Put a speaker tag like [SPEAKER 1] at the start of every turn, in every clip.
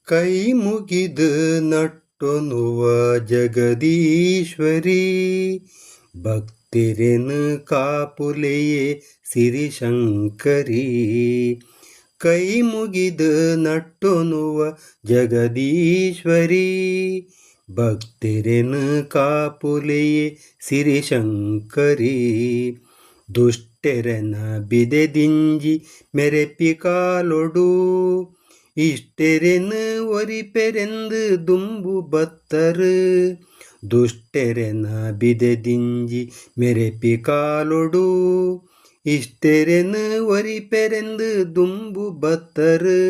[SPEAKER 1] ಕೈ ಮುಗಿದು ನಟ್ಟೊನುವ ಜಗದೀಶ್ವರಿ, ಭಕ್ತಿರೆನು ಕಾಪುಲೆಯೇ ಸಿರಿಶಂಕರಿ. ಕೈ ಮುಗಿದು ನಟ್ಟೊನುವ ಜಗದೀಶ್ವರಿ, ಭಕ್ತಿರೆನು ಕಾಪುಲೆಯೇ ಸಿರಿಶಂಕರಿ. ದುಷ್ಟೆರನ ಬಿದೆದಿಂಜಿ ಮೆರೆಪಿ ಕಾಲೊಡು, ಇಷ್ಟೆರೆನು ಒರಿಪೆರೆಂದು ದುಂಬು ಬತ್ತರು. ದುಷ್ಟೆರೆನ ಬಿದೆದಿಂಜಿ ಮೆರೆಪಿ ಕಾಲೊಡು, ಇಷ್ಟೆರೆನು ಒರಿಪೆರೆಂದು ದುಂಬು ಬತ್ತರು.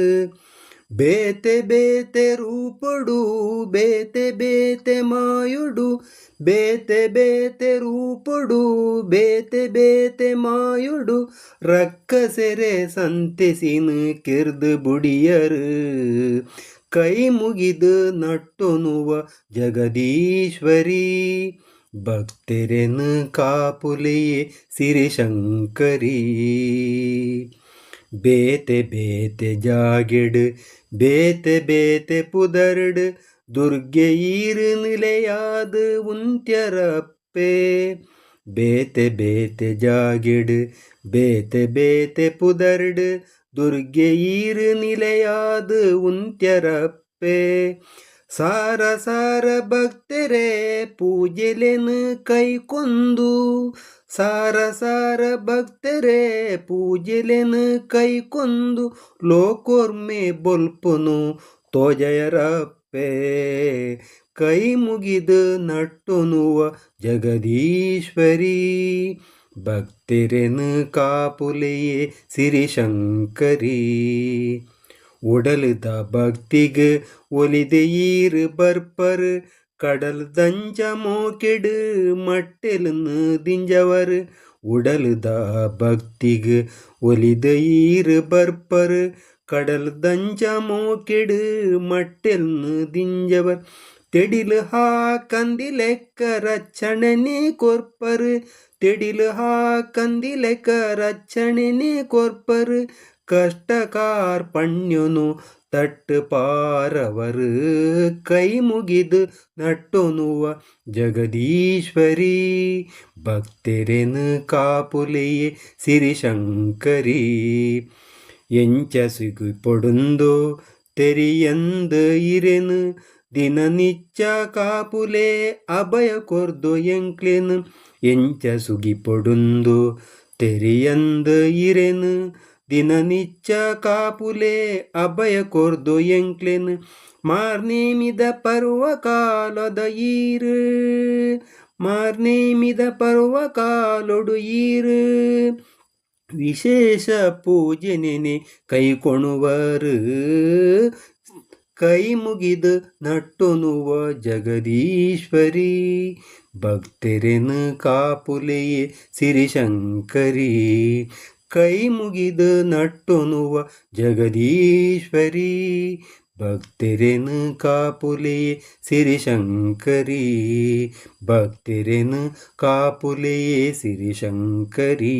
[SPEAKER 1] ಬೇತೆ ಬೇತೆ ರೂಪೊಡು ಬೇತೆ ಬೇತೆ ಮಾಯೊಡು, ಬೇತೆ ಬೇತೆ ರೂಪೊಡು ಬೇತೆ ಬೇತೆ ಮಾಯೊಡು, ರಕ್ಕಸೆರೆ ಸಂತೆಸಿನು ಕಿರ್ದು ಬುಡಿಯರು. ಕೈ ಮುಗಿದು ನಟ್ಟೊನುವ ಜಗದೀಶ್ವರಿ, ಭಕ್ತೆರೆನು ಕಾಪುಲೆಯೇ ಸಿರಿಶಂಕರಿ. ಬೇತೆ ಬೇತೆ ಜಾಗೆಡು ಬೇತೆ ಬೇತೆ ಪುದರ್ಡು, ದುರ್ಗೆ ಈರು ನಿಲೆಯಾದು ಉಂತ್ಯರಪ್ಪೆ. ಬೇತೆ ಬೇತೆ ಜಾಗೆಡು ಬೇತೆ ಬೇತೆ ಪುದರ್ಡು, ದುರ್ಗೆ ಈರು ನಿಲೆಯಾದು ಉಂತ್ಯರಪ್ಪೆ. ಸಾರ ಸಾರ ಭಕ್ತರೇ ಪೂಜೆಲೆನು ಕೈಕೊಂದು, ಸಾರ ಸಾರ ಭಕ್ತರೇ ಪೂಜೆಲೆನು ಕೈಕೊಂದು, ಲೋಕೋರ್ಮೆ ಬೊಲ್ಪುನು ತೋಜಯರಪ್ಪೆ. ಕೈ ಮುಗಿದು ನಟ್ಟೊನುವ ಜಗದೀಶ್ವರಿ, ಭಕ್ತಿರೆನು ಕಾಪುಲೆಯೇ ಸಿರಿಶಂಕರಿ. ಉಡಲುದ ಭಕ್ತಿಗೆ ಒಲಿದೆ ಈರು ಬರ್ಪರು, கடல் தஞ்சமோ கெடு மட்டெலுன்னு திஞ்சவர். உடலுத பக்திகு ஒலித ஈரு பர்ப்பரு, கடல் தஞ்சமோ கெடு மட்டೆಲ್ನು ದಿಂಜವರ್. ತೆಡಿಲು ಹಾಕಂದಿಲೆಕ್ಕ ರಕ್ಷಣೆನೇ ಕೊರ್ಪರು, ತೆಡಿಲು ಹಾಕಂದಿಲೆಕ್ಕ ರಕ್ಷಣೆನೇ ಕೊರ್ಪರು. ಕಷ್ಟ ಕಾರ್ಪಣ್ಯನು ತಟ್ಟು ಪಾರವರು, ಕೈ ಮುಗಿದು ನಟ್ಟೊನುವ ಜಗದೀಶ್ವರಿ, ಭಕ್ತೆರೆನು ಕಾಪುಲೆಯೇ ಸಿರಿಶಂಕರಿ. ಎಂಚ ಸಿಗು ಪೊಡುಂದು ತೆರಿಯಂದು ಇರೆನು, ದಿನ ನಿಚ್ಚ ಕಾಪುಲೆ ಅಭಯ ಕೊರ್ದು ಎಂಕ್ಲೆನು. ಎಂಚ ಸುಗಿ ಪೊಡುಂದು ತೆರಿಯಂದು ಇರೆನು, ದಿನ ನಿಚ್ಚ ಕಾಪುಲೆ ಅಭಯ ಕೊರ್ದು ಎಂಕ್ಲೆನು. ಮಾರ್ನೇಮಿದ ಪರ್ವ ಕಾಲದ ಈರು, ಮಾರ್ನೇಮಿದ ಪರ್ವ ಕಾಲೊಡು ಈರು, ವಿಶೇಷ ಪೂಜೆ ನೆನೆ ಕೈಕೊಣುವರು. ಕೈ ಮುಗಿದು ನಟ್ಟೊನುವ ಜಗದೀಶ್ವರಿ, ಭಕ್ತೆರೆನು ಕಾಪುಲೆಯೇ ಸಿರಿಶಂಕರಿ. ಕೈ ಮುಗಿದು ನಟ್ಟೊನುವ ಜಗದೀಶ್ವರಿ, ಭಕ್ತೆರೆನು ಕಾಪುಲೆಯೇ ಸಿರಿಶಂಕರಿ. ಭಕ್ತೆರೆನು ಕಾಪುಲೆಯೇ ಸಿರಿಶಂಕರಿ.